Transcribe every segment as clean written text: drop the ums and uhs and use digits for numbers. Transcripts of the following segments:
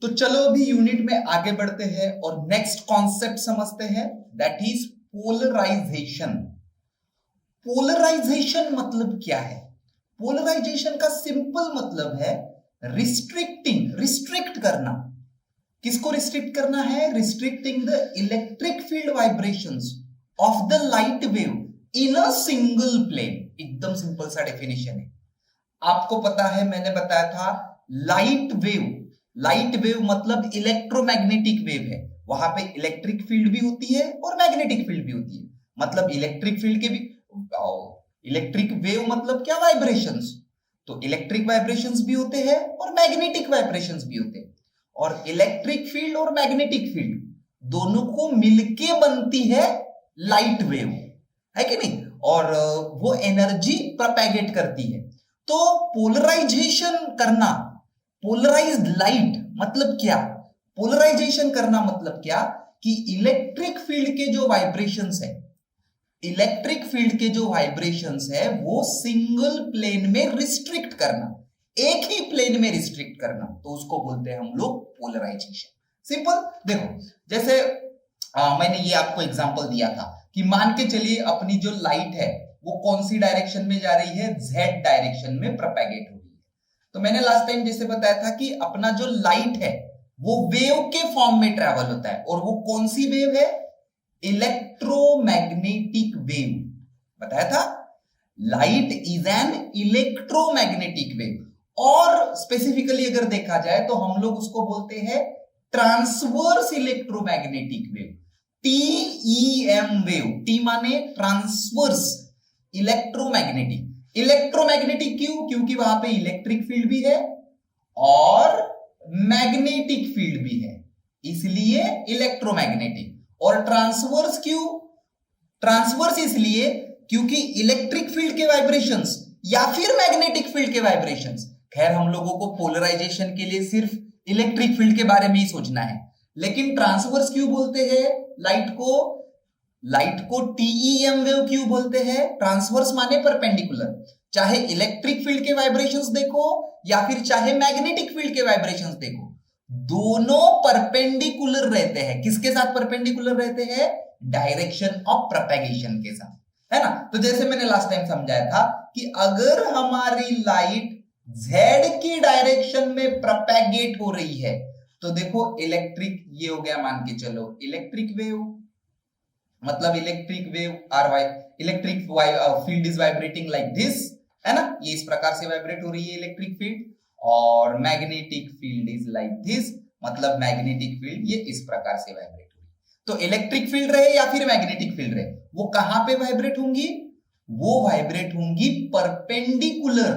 तो चलो अभी यूनिट में आगे बढ़ते हैं और नेक्स्ट कॉन्सेप्ट समझते हैं, दैट इज पोलराइजेशन। पोलराइजेशन मतलब क्या है? पोलराइजेशन का सिंपल मतलब है रिस्ट्रिक्टिंग, रिस्ट्रिक्ट करना। किसको रिस्ट्रिक्ट करना है? Restricting the electric field vibrations of the light wave in a single plane. एकदम सिंपल सा डेफिनेशन है। आपको पता है, मैंने बताया था लाइट वेव, लाइट वेव मतलब इलेक्ट्रोमैग्नेटिक वेव है। वहां पे इलेक्ट्रिक फील्ड भी होती है और मैग्नेटिक फील्ड भी होती है। मतलब इलेक्ट्रिक फील्ड के भी, इलेक्ट्रिक वेव मतलब क्या? वाइब्रेशंस। तो इलेक्ट्रिक वाइब्रेशंस भी होते हैं और मैग्नेटिक वाइब्रेशंस भी होते हैं। और इलेक्ट्रिक फील्ड और मैग्नेटिक फील्ड दोनों को मिलके बनती है लाइट वेव, है कि नहीं? और वो एनर्जी प्रोपेगेट करती है। तो पोलराइजेशन करना, पोलराइज्ड लाइट मतलब क्या? पोलराइजेशन करना मतलब क्या कि इलेक्ट्रिक फील्ड के जो वाइब्रेशंस है, इलेक्ट्रिक फील्ड के जो वाइब्रेशंस है वो सिंगल प्लेन में रिस्ट्रिक्ट करना, एक ही प्लेन में रिस्ट्रिक्ट करना, तो उसको बोलते हैं हम लोग पोलराइजेशन। सिंपल। देखो जैसे मैंने ये आपको एग्जांपल दिया था कि मान के चलिए अपनी जो लाइट है वो कौन सी डायरेक्शन में जा रही है? जेड डायरेक्शन में प्रोपेगेट हो रही है। तो मैंने लास्ट टाइम जैसे बताया था कि अपना जो लाइट है वो वेव के फॉर्म में ट्रेवल होता है, और वो कौन सी वेव है? Electromagnetic wave. बताया था light is an electromagnetic wave. और स्पेसिफिकली अगर देखा जाए तो हम लोग उसको बोलते हैं transverse electromagnetic wave, TEM wave. T माने ट्रांसवर्स इलेक्ट्रोमैग्नेटिक। इलेक्ट्रोमैग्नेटिक क्यों? क्योंकि वहां पे इलेक्ट्रिक फील्ड भी है और मैग्नेटिक फील्ड भी है, इसलिए इलेक्ट्रोमैग्नेटिक। और ट्रांसवर्स क्यों? ट्रांसवर्स इसलिए क्योंकि इलेक्ट्रिक फील्ड के वाइब्रेशंस या फिर मैग्नेटिक फील्ड के वाइब्रेशंस, खैर हम लोगों को पोलराइजेशन के लिए सिर्फ इलेक्ट्रिक फील्ड के बारे में ही सोचना है, लेकिन ट्रांसवर्स क्यों बोलते हैं लाइट को? लाइट को टीईएम वेव क्यों बोलते हैं? ट्रांसवर्स माने परपेंडिकुलर। चाहे इलेक्ट्रिक फील्ड के वाइब्रेशंस देखो या फिर चाहे मैग्नेटिक फील्ड के वाइब्रेशंस देखो, दोनों परपेंडिकुलर रहते हैं। किसके साथ परपेंडिकुलर रहते हैं? डायरेक्शन ऑफ प्रोपेगेशन के साथ, है ना? तो जैसे मैंने लास्ट टाइम समझाया था कि अगर हमारी लाइट z की डायरेक्शन में प्रोपेगेट हो रही है तो देखो इलेक्ट्रिक, ये हो गया मान के चलो इलेक्ट्रिक वेव, मतलब electric wave or electric field is vibrating like this, है ना? ये इस प्रकार से वाइब्रेट हो रही है इलेक्ट्रिक फील्ड। और magnetic field is like this, मतलब मैग्नेटिक फील्ड ये इस प्रकार से वाइब्रेट हो रही है। तो इलेक्ट्रिक फील्ड रहे या फिर मैग्नेटिक फील्ड रहे, वो कहां पे वाइब्रेट होंगी? वो वाइब्रेट होंगी perpendicular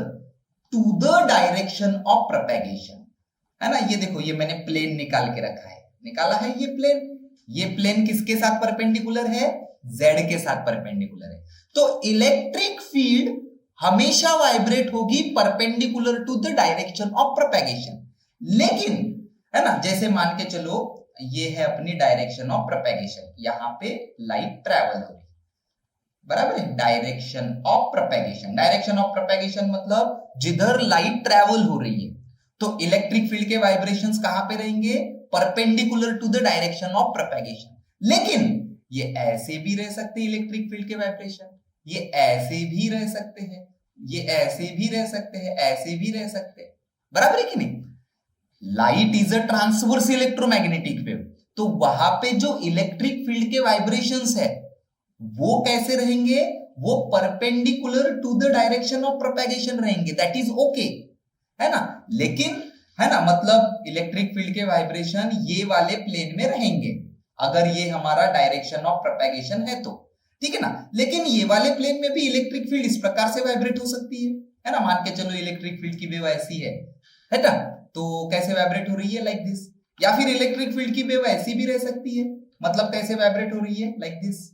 to the direction of propagation, है ना? ये देखो, ये मैंने प्लेन निकाल के रखा है, निकाला है ये प्लेन। ये प्लेन किसके साथ परपेंडिकुलर है? z के साथ परपेंडिकुलर है। तो इलेक्ट्रिक फील्ड हमेशा वाइब्रेट होगी perpendicular to the direction of propagation. लेकिन, है ना, जैसे मान के चलो ये है अपनी डायरेक्शन ऑफ प्रोपेगेशन, यहां पे लाइट ट्रेवल हो रही है, बराबर है? Direction of propagation, direction of propagation मतलब जिधर लाइट ट्रेवल हो रही है, तो इलेक्ट्रिक फील्ड के वाइब्रेशंस कहां पे रहेंगे? Perpendicular to the direction of propagation. लेकिन ये ऐसे भी रह सकते हैं इलेक्ट्रिक फील्ड के वाइब्रेशन, ये ऐसे भी रह सकते हैं, ये ऐसे भी रह सकते हैं, ऐसे भी रह सकते हैं, बराबर है कि नहीं? Light is a transverse electromagnetic wave, तो वहां पे जो इलेक्ट्रिक फील्ड के वाइब्रेशंस है वो कैसे रहेंगे? वो perpendicular to the direction of propagation रहेंगे, दैट इज ओके, है ना? लेकिन, है ना, मतलब इलेक्ट्रिक फील्ड के वाइब्रेशन ये वाले प्लेन में रहेंगे अगर ये हमारा डायरेक्शन ऑफ प्रोपेगेशन है तो, ठीक है ना? लेकिन ये वाले प्लेन में भी इलेक्ट्रिक फील्ड इस प्रकार से वाइब्रेट हो सकती है ना? मान के चलो इलेक्ट्रिक फील्ड की वेव ऐसी है ना? तो कैसे वाइब्रेट हो रही है? Like this. या फिर इलेक्ट्रिक फील्ड की वेव ऐसी भी रह सकती है, मतलब कैसे वाइब्रेट हो रही है? Like this.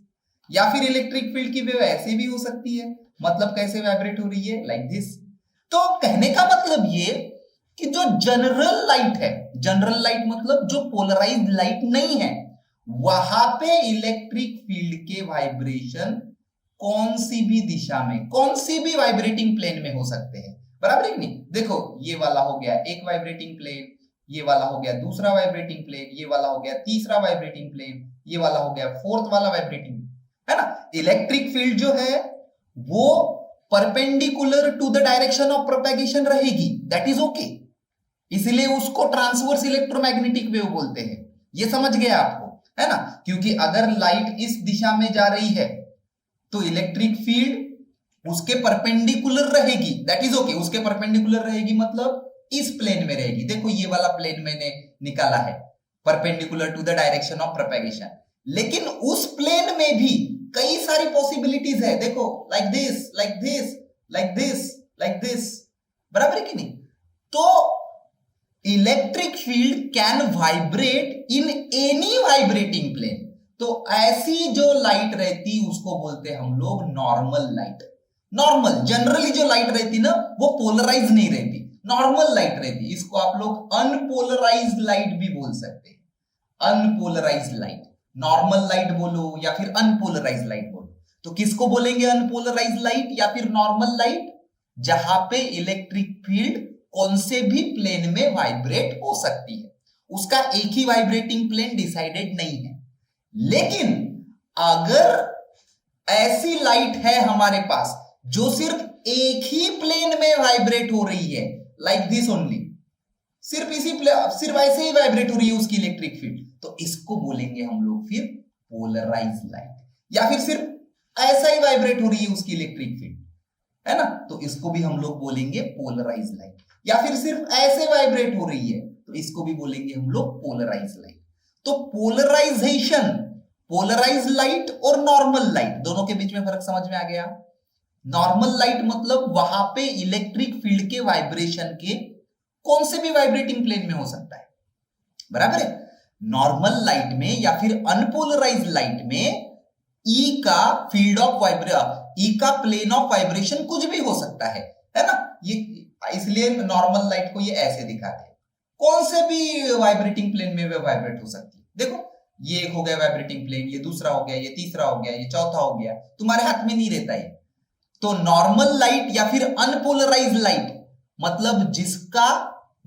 या फिर इलेक्ट्रिक फील्ड की वेव ऐसी भी हो सकती है, मतलब कैसे वाइब्रेट हो रही है? Like this. तो कहने का मतलब ये कि जो जनरल लाइट है, जनरल लाइट मतलब जो पोलराइज्ड लाइट नहीं है, वहां पे इलेक्ट्रिक फील्ड के वाइब्रेशन कौन सी भी दिशा में, कौन सी भी वाइब्रेटिंग प्लेन में हो सकते हैं, बराबर है कि नहीं? देखो ये वाला हो गया एक वाइब्रेटिंग प्लेन, ये वाला हो गया दूसरा वाइब्रेटिंग प्लेन, ये वाला हो गया तीसरा वाइब्रेटिंग प्लेन, ये वाला हो गया फोर्थ वाला वाइब्रेटिंग, है ना। इलेक्ट्रिक फील्ड जो है वो perpendicular to the direction of propagation रहेगी, दैट इज ओके, इसलिए उसको ट्रांसवर्स इलेक्ट्रोमैग्नेटिक वेव बोलते हैं। ये समझ गए आपको, है ना। क्योंकि अगर लाइट इस दिशा में जा रही है तो इलेक्ट्रिक फील्ड उसके परपेंडिकुलर रहेगी, दैट इज ओके, उसके परपेंडिकुलर रहेगी मतलब इस प्लेन में रहेगी। देखो ये वाला प्लेन मैंने निकाला है perpendicular to the direction of propagation, लेकिन उस प्लेन में भी कई सारी पॉसिबिलिटीज है। देखो like this, like this, like this, like this, बराबर है कि नहीं। तो electric field can vibrate in any vibrating plane. तो ऐसी जो लाइट रहती उसको बोलते हैं हम लोग नॉर्मल लाइट। नॉर्मल जनरली जो लाइट रहती ना वो पोलराइज नहीं रहती, नॉर्मल लाइट रहती, इसको आप लोग अनपोलराइज्ड लाइट भी बोल सकते हैं। अनपोलराइज्ड लाइट, नॉर्मल लाइट बोलो या फिर अनपोलराइज्ड लाइट बोलो, तो किसको बोलेंगे अनपोलराइज्ड लाइट या फिर नॉर्मल लाइट? जहां पे इलेक्ट्रिक फील्ड कौन से भी प्लेन में वाइब्रेट हो सकती है, उसका एक ही वाइब्रेटिंग प्लेन डिसाइडेड नहीं है। लेकिन अगर ऐसी लाइट है हमारे पास जो सिर्फ एक ही प्लेन में वाइब्रेट हो रही है, लाइक दिस ओनली, सिर्फ सिर्फ ऐसे ही वाइब्रेट हो रही है उसकी इलेक्ट्रिक फील्ड, तो इसको बोलेंगे हम लोग फिर पोलराइज्ड लाइट। या फिर सिर्फ ऐसा ही वाइब्रेट हो रही है उसकी इलेक्ट्रिक फील्ड, है ना, तो इसको भी हम लोग बोलेंगे पोलराइज्ड लाइट। या फिर सिर्फ ऐसे वाइब्रेट हो रही है तो इसको भी बोलेंगे हम लोग पोलराइज्ड लाइट। तो पोलराइजेशन, पोलराइज्ड लाइट और नॉर्मल लाइट दोनों के बीच में फर्क समझ में आ गया। नॉर्मल लाइट मतलब वहां पे इलेक्ट्रिक फील्ड के वाइब्रेशन के कौन से भी वाइब्रेटिंग प्लेन में हो सकता है, बराबर है। नॉर्मल लाइट में या फिर अनपोलराइज्ड लाइट में ई का फील्ड ऑफ ई का प्लेन ऑफ वाइब्रेशन कुछ भी हो सकता है ना। ये इसलिए नॉर्मल लाइट को ये ऐसे दिखाते हैं, कौन से भी वाइब्रेटिंग प्लेन में वे वाइब्रेट हो सकती है। देखो ये एक हो गया वाइब्रेटिंग प्लेन, ये दूसरा हो गया, ये तीसरा हो गया, ये चौथा हो गया, तुम्हारे हाथ में नहीं रहता है। तो नॉर्मल लाइट या फिर अनपोलराइज्ड लाइट मतलब जिसका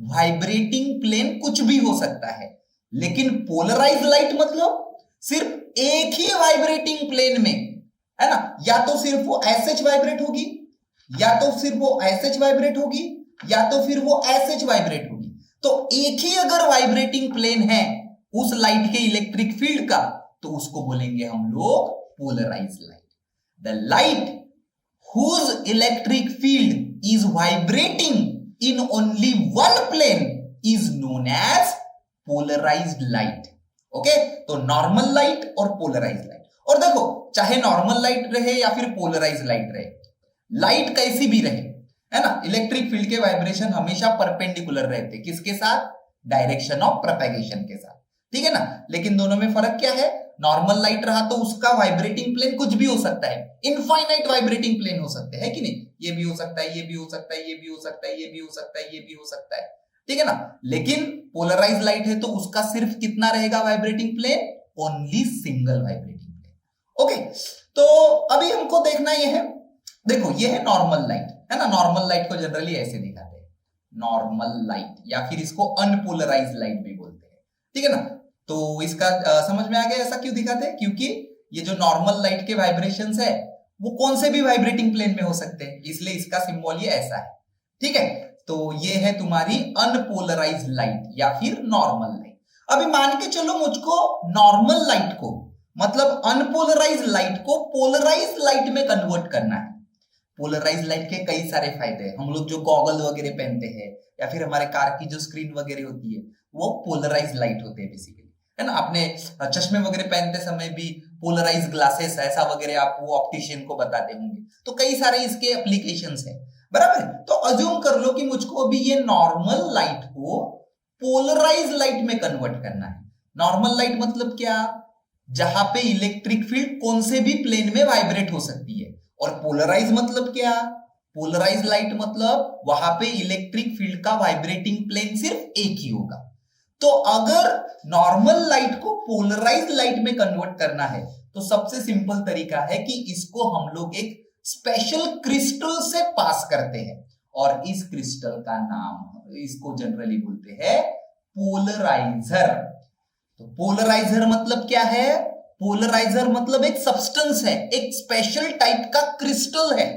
वाइब्रेटिंग प्लेन कुछ भी हो सकता है। लेकिन पोलराइज्ड लाइट मतलब सिर्फ एक ही वाइब्रेटिंग प्लेन में, है ना, या तो सिर्फ वो एसएच वाइब्रेट होगी, या तो सिर्फ वो एसएच वाइब्रेट होगी, या तो फिर वो एसएच वाइब्रेट होगी। तो एक ही अगर वाइब्रेटिंग प्लेन है उस लाइट के इलेक्ट्रिक फील्ड का तो उसको बोलेंगे हम लोग polarised light. The light whose electric field is vibrating in only one plane is known as polarized light. Okay, तो नॉर्मल लाइट और पोलराइज्ड लाइट। और देखो चाहे नॉर्मल लाइट रहे या फिर पोलराइज्ड लाइट रहे, लाइट कैसी भी रहे, है ना, इलेक्ट्रिक फील्ड के वाइब्रेशन हमेशा परपेंडिकुलर रहते, किसके साथ? डायरेक्शन ऑफ प्रोपेगेशन के साथ, ठीक है ना। लेकिन दोनों में फर्क क्या है? नॉर्मल लाइट रहा तो उसका वाइब्रेटिंग प्लेन कुछ भी हो सकता है, इनफाइनाइट वाइब्रेटिंग प्लेन हो सकते हैं कि नहीं, ये भी हो सकता है, ये भी हो सकता है, ये भी हो सकता है, ये भी हो सकता है, ये भी हो सकता है, ठीक है ना। लेकिन पोलराइज्ड लाइट है तो उसका सिर्फ कितना रहेगा vibrating plane? Only single vibrating plane. Okay, तो अभी हमको देखना ये है, देखो ये है नॉर्मल लाइट, है ना। नॉर्मल लाइट को जनरली ऐसे दिखाते हैं, नॉर्मल लाइट, या फिर इसको अनपोलराइज्ड लाइट भी बोलते हैं, ठीक है ना। तो इसका समझ में आ गया ऐसा क्यों दिखाते हैं? क्योंकि ये जो नॉर्मल लाइट के वाइब्रेशंस है वो कौन से भी वाइब्रेटिंग प्लेन में हो सकते हैं, इसलिए इसका सिंबल ये ऐसा है, ठीक है। तो ये है तुम्हारी अनपोलराइज्ड लाइट या फिर नॉर्मल लाइट। अभी मान के चलो मुझको नॉर्मल लाइट को मतलब अनपोलराइज्ड लाइट को पोलराइज्ड लाइट में कन्वर्ट करना है। पोलराइज्ड लाइट के कई सारे फायदे हैं। हम लोग जो गॉगल वगैरह पहनते हैं या फिर हमारे कार की जो स्क्रीन वगैरह होती है वो पोलराइज्ड लाइट होते हैं बेसिकली, है ना। अपने चश्मे वगैरह पहनते समय भी पोलराइज्ड ग्लासेस ऐसा वगैरह आप वो ऑप्टिशियन को बताते होंगे। तो कई सारे इसके एप्लीकेशंस हैं, बराबर। तो अज्यूम कर लो कि मुझको अभी ये नॉर्मल लाइट को पोलराइज्ड लाइट में कन्वर्ट करना है। नॉर्मल लाइट मतलब क्या? जहां पे इलेक्ट्रिक फील्ड कौन से भी प्लेन में वाइब्रेट हो सकती है। और पोलराइज मतलब क्या? पोलराइज लाइट मतलब वहां पे इलेक्ट्रिक फील्ड का वाइब्रेटिंग प्लेन सिर्फ एक ही होगा। तो अगर नॉर्मल लाइट को पोलराइज लाइट में कन्वर्ट करना है तो सबसे सिंपल तरीका है कि इसको हम लोग एक स्पेशल क्रिस्टल से पास करते हैं, और इस क्रिस्टल का नाम, इसको जनरली बोलते हैं पोलराइजर। तो पोलराइजर मतलब क्या है? पोलराइजर मतलब एक सब्सटेंस है, एक स्पेशल टाइप का क्रिस्टल है,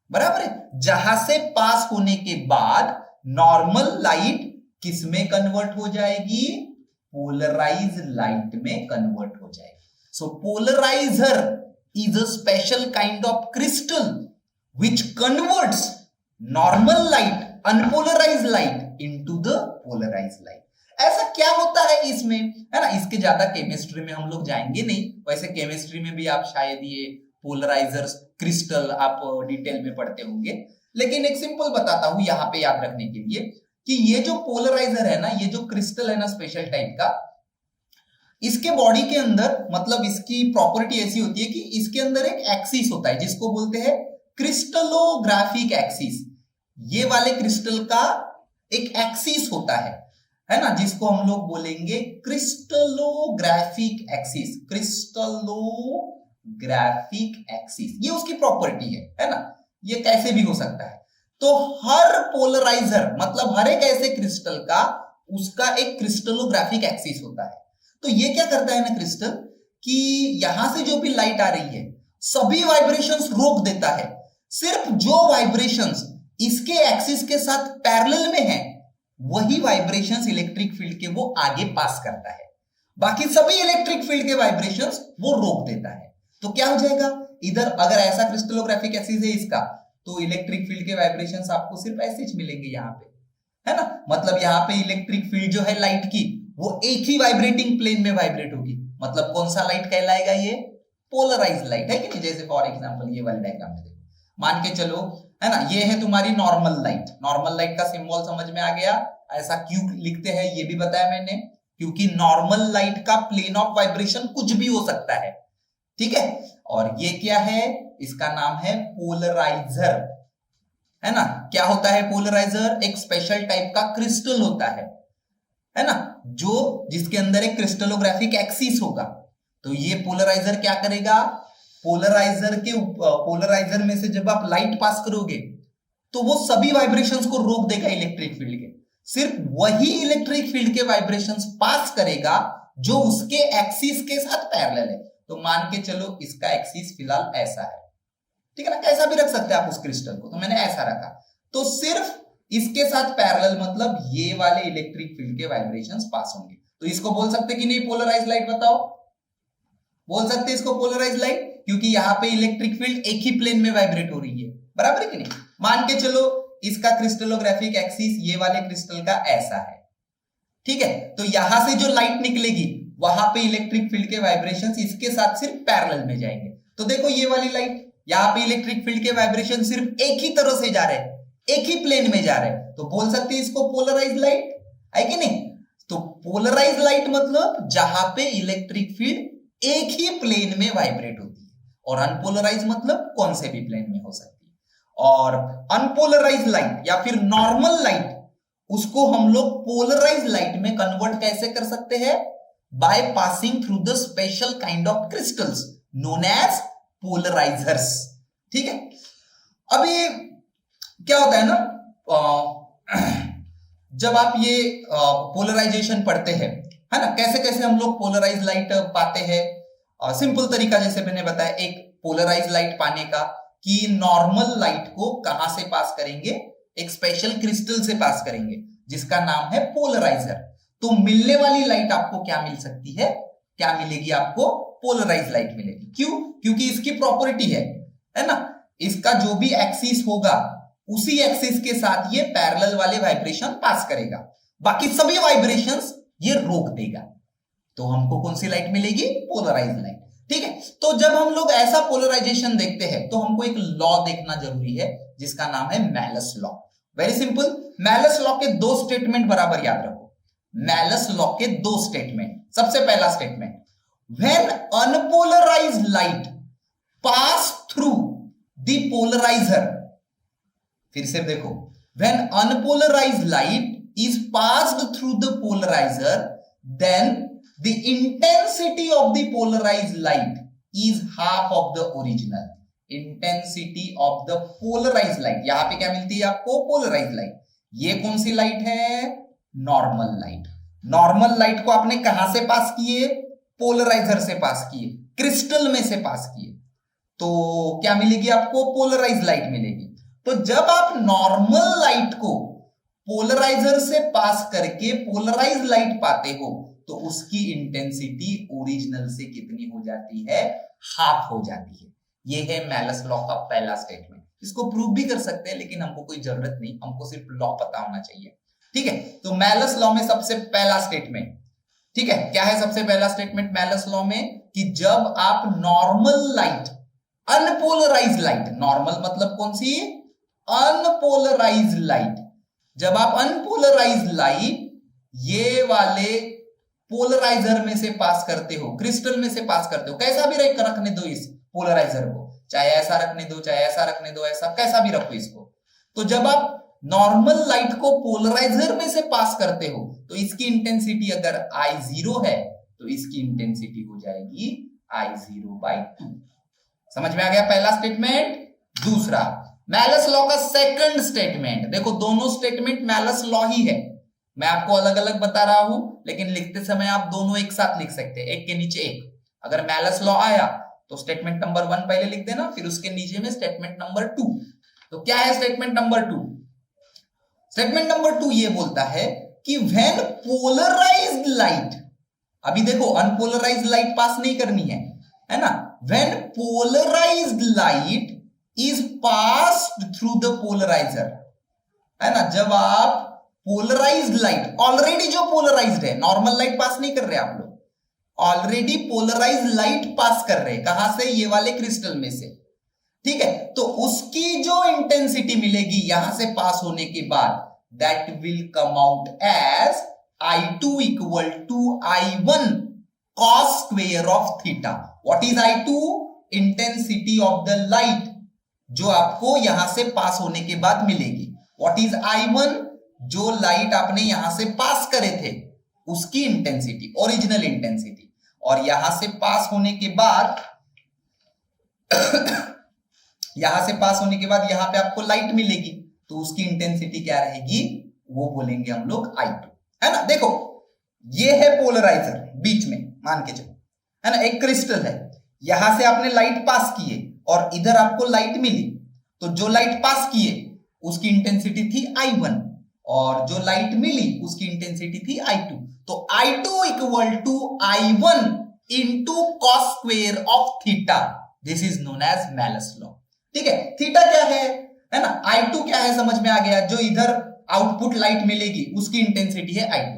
बराबर है, जहां से पास होने के बाद नॉर्मल लाइट किस में कन्वर्ट हो जाएगी? पोलराइज लाइट में कन्वर्ट हो जाएगी। So polariser is a special kind of crystal which converts normal light, unpolarized light into the polarized light। ऐसा क्या होता है इसमें, है ना? इसके ज्यादा केमिस्ट्री में हम लोग जाएंगे नहीं, वैसे केमिस्ट्री में भी आप शायद ये पोलराइजर्स क्रिस्टल आप डिटेल में पढ़ते होंगे, लेकिन एक सिंपल बताता हूं यहां पे याद रखने के लिए कि ये जो पोलराइजर है ना, ये जो क्रिस्टल है ना स्पेशल टाइप का, इसके बॉडी के अंदर मतलब इसकी प्रॉपर्टी ऐसी होती है कि इसके अंदर एक एक्सिस होता है जिसको बोलते हैं क्रिस्टलोग्राफिक एक्सिस। ये वाले क्रिस्टल का एक एक्सिस होता है ना, जिसको हम लोग बोलेंगे क्रिस्टलोग्राफिक एक्सिस। क्रिस्टलोग्राफिक एक्सिस ये उसकी प्रॉपर्टी है ना? ये कैसे भी हो सकता है। तो हर पोलराइजर मतलब हर एक ऐसे क्रिस्टल का उसका एक क्रिस्टलोग्राफिक एक्सिस होता है। तो ये क्या करता है ना क्रिस्टल कि यहां से जो भी लाइट आ रही है सभी वाइब्रेशंस रोक देता है, सिर्फ जो वाइब्रेशंस इसके एक्सिस के साथ पैरेलल में है वही वाइब्रेशंस इलेक्ट्रिक फील्ड के वो आगे पास करता है, बाकी सभी इलेक्ट्रिक फील्ड के वाइब्रेशंस वो रोक देता है। तो क्या हो जाएगा, इधर अगर ऐसा क्रिस्टलोग्राफिक एक्सिस है इसका, तो इलेक्ट्रिक फील्ड के वाइब्रेशंस आपको सिर्फ ऐसे ही मिलेंगे यहां पे, है ना? मतलब यहां पे इलेक्ट्रिक फील्ड जो है लाइट की वो एक ही वाइब्रेटिंग प्लेन में वाइब्रेट होगी। मतलब कौन सा लाइट कहलाएगा? ये पोलराइज्ड लाइट है कि नहीं? जैसे फॉर एग्जांपल ये वाले डायग्राम में देखो, मान के चलो, है ना, ये है तुम्हारी नॉर्मल लाइट। नॉर्मल लाइट का सिंबल समझ में आ गया? ऐसा क्यों लिखते हैं ये भी बताया मैंने, क्योंकि नॉर्मल लाइट का प्लेन ऑफ वाइब्रेशन कुछ भी हो सकता है, ठीक है? और ये क्या है? इसका नाम है पोलराइजर, है ना? क्या होता है पोलराइजर? एक स्पेशल टाइप का क्रिस्टल होता है ना, जो जिसके अंदर एक क्रिस्टलोग्राफिक एक्सिस होगा। तो ये पोलराइजर क्या करेगा? पोलराइजर में से जब आप लाइट पास करोगे तो वो सभी वाइब्रेशंस को रोक देगा इलेक्ट्रिक फील्ड के, सिर्फ वही इलेक्ट्रिक फील्ड के वाइब्रेशंस पास करेगा जो उसके एक्सिस के साथ पैरेलल है। तो मान के चलो इसका एक्सिस फिलहाल ऐसा है, ठीक है ना? कैसा भी रख सकते हैं आप उस क्रिस्टल को, तो मैंने ऐसा रखा। तो सिर्फ इसके साथ पैरेलल मतलब ये वाले इलेक्ट्रिक फील्ड के वाइब्रेशंस पास होंगे। तो इसको बोल सकते कि नहीं पोलराइज लाइट? बताओ, बोल सकते इसको पोलराइज लाइट, क्योंकि यहां पे इलेक्ट्रिक फील्ड एक ही प्लेन में वाइब्रेट हो रही है, बराबर है कि नहीं? मान के चलो इसका क्रिस्टलोग्राफिक एक्सिस ये वाले क्रिस्टल का ऐसा है, ठीक है? तो यहां से जो लाइट निकलेगी वहां पे इलेक्ट्रिक फील्ड के वाइब्रेशंस इसके साथ सिर्फ पैरेलल में जाएंगे। तो देखो ये वाली लाइट, यहां पे इलेक्ट्रिक फील्ड के वाइब्रेशन सिर्फ एक ही तरह से जा रहे हैं, एक ही प्लेन में जा रहे हैं, तो बोल सकते हैं इसको पोलराइज लाइट, है कि नहीं? तो पोलराइज लाइट मतलब जहां पे इलेक्ट्रिक फील्ड एक ही प्लेन में वाइब्रेट होती है, और अनपोलराइज मतलब कौन से भी प्लेन में हो सकती है। और अनपोलराइज लाइट या फिर नॉर्मल लाइट, उसको हम लोग पोलराइज लाइट में कन्वर्ट कैसे कर सकते हैं? By passing through the special kind of crystals known as polarisers, ठीक है? अभी क्या होता है ना, जब आप ये पोलराइजेशन पढ़ते हैं, है ना, कैसे कैसे हम लोग पोलराइज लाइट पाते हैं। सिंपल तरीका जैसे मैंने बताया एक पोलराइज लाइट पाने का, कि नॉर्मल लाइट को कहां से पास करेंगे? एक स्पेशल क्रिस्टल से पास करेंगे जिसका नाम है पोलराइजर। तो मिलने वाली लाइट आपको क्या मिल सकती है? क्या मिलेगी आपको? पोलराइज लाइट मिलेगी। क्यों? क्योंकि इसकी प्रॉपर्टी है ना, इसका जो भी एक्सिस होगा उसी एक्सिस के साथ ये पैरेलल वाले वाइब्रेशन पास करेगा, बाकी सभी वाइब्रेशंस ये रोक देगा। तो हमको कौन सी लाइट मिलेगी? पोलराइज लाइट, ठीक है? तो जब हम लोग ऐसा पोलराइजेशन देखते हैं तो हमको एक लॉ देखना जरूरी है जिसका नाम है malleus law. Very simple, malleus law के दो स्टेटमेंट बराबर याद रखो। मैलस लॉ के दो स्टेटमेंट। सबसे पहला statement, when unpolarised light pass through the polariser, फिर से देखो, when unpolarised light is passed through the polarizer, then the intensity of the polarized light is half of the original. Intensity of the polarized light, यहां पे क्या मिलती है आपको? Polarised light. ये कौन सी लाइट है? Normal light. नॉर्मल लाइट को आपने कहां से पास किए? पोलराइजर से पास किए, क्रिस्टल में से पास किए, तो क्या मिलेगी आपको? पोलराइज लाइट मिलेगी। तो जब आप नॉर्मल लाइट को पोलराइजर से पास करके पोलराइज लाइट पाते हो तो उसकी इंटेंसिटी ओरिजिनल से कितनी हो जाती है? हाफ हो जाती है। ये है मेलस लॉ का पहला स्टेटमेंट। इसको प्रूव भी कर सकते हैं लेकिन हमको कोई जरूरत नहीं, हमको सिर्फ लॉ पता होना चाहिए। ठीक है, तो मेलस लॉ में सबसे पहला स्टेटमेंट, ठीक है, क्या है सबसे पहला स्टेटमेंट मेलस लॉ में? कि जब आप normal light, unpolarise light, normal मतलब कौन सी? अनपोलराइज लाइट, जब आप अनपोलराइज लाइट ये वाले पोलराइजर में से पास करते हो, क्रिस्टल में से पास करते हो, कैसा भी रखने दो इस पोलराइजर को, चाहे ऐसा रखने दो, चाहे ऐसा रखने दो, ऐसा कैसा भी रखो इसको। तो जब आप नॉर्मल लाइट को पोलराइजर में से पास करते हो तो इसकी इंटेंसिटी अगर I0 है तो इसकी इंटेंसिटी हो जाएगी I0/2। समझ में आ गया पहला स्टेटमेंट? दूसरा मेलस लॉ का सेकंड स्टेटमेंट, देखो दोनों स्टेटमेंट मेलस लॉ ही है, मैं आपको अलग अलग बता रहा हूं लेकिन लिखते समय आप दोनों एक साथ लिख सकते हैं, एक के नीचे एक। अगर मेलस लॉ आया तो स्टेटमेंट नंबर 1 पहले लिख देना, फिर उसके नीचे में स्टेटमेंट नंबर 2। तो क्या है स्टेटमेंट नंबर 2? स्टेटमेंट नंबर 2 ये बोलता है कि व्हेन पोलराइज्ड लाइट, अभी देखो अनपोलराइज्ड लाइट पास नहीं करनी है ना, when polarised light is passed through the polariser, है ना, जब आप पोलराइज्ड लाइट, ऑलरेडी जो पोलराइज्ड है, नॉर्मल लाइट पास नहीं कर रहे आप लोग, ऑलरेडी पोलराइज्ड लाइट पास कर रहे हैं, कहां से? ये वाले क्रिस्टल में से, ठीक है, तो उसकी जो इंटेंसिटी मिलेगी यहां से पास होने के बाद, that will come out as I2 equal to I1 cos square of theta. What is I2? Intensity of the light जो आपको यहां से पास होने के बाद मिलेगी। What is I1? जो लाइट आपने यहां से पास करे थे उसकी इंटेंसिटी, ओरिजिनल इंटेंसिटी, और यहां से पास होने के बाद यहां से पास होने के बाद यहां पे आपको लाइट मिलेगी तो उसकी इंटेंसिटी क्या रहेगी? वो बोलेंगे हम लोग I2, है ना। देखो ये है पोलराइजर बीच में, मान के चलो, है ना, एक क्रिस्टल है, यहां से आपने लाइट पास किए और इधर आपको लाइट मिली, तो जो लाइट पास किए उसकी इंटेंसिटी थी I1 और जो लाइट मिली उसकी इंटेंसिटी थी I2। तो I2 equal to I1 into cos square of theta, this is known as Malus law. ठीक है, थीटा क्या है ना, I2 क्या है समझ में आ गया, जो इधर आउटपुट लाइट मिलेगी उसकी इंटेंसिटी है I2।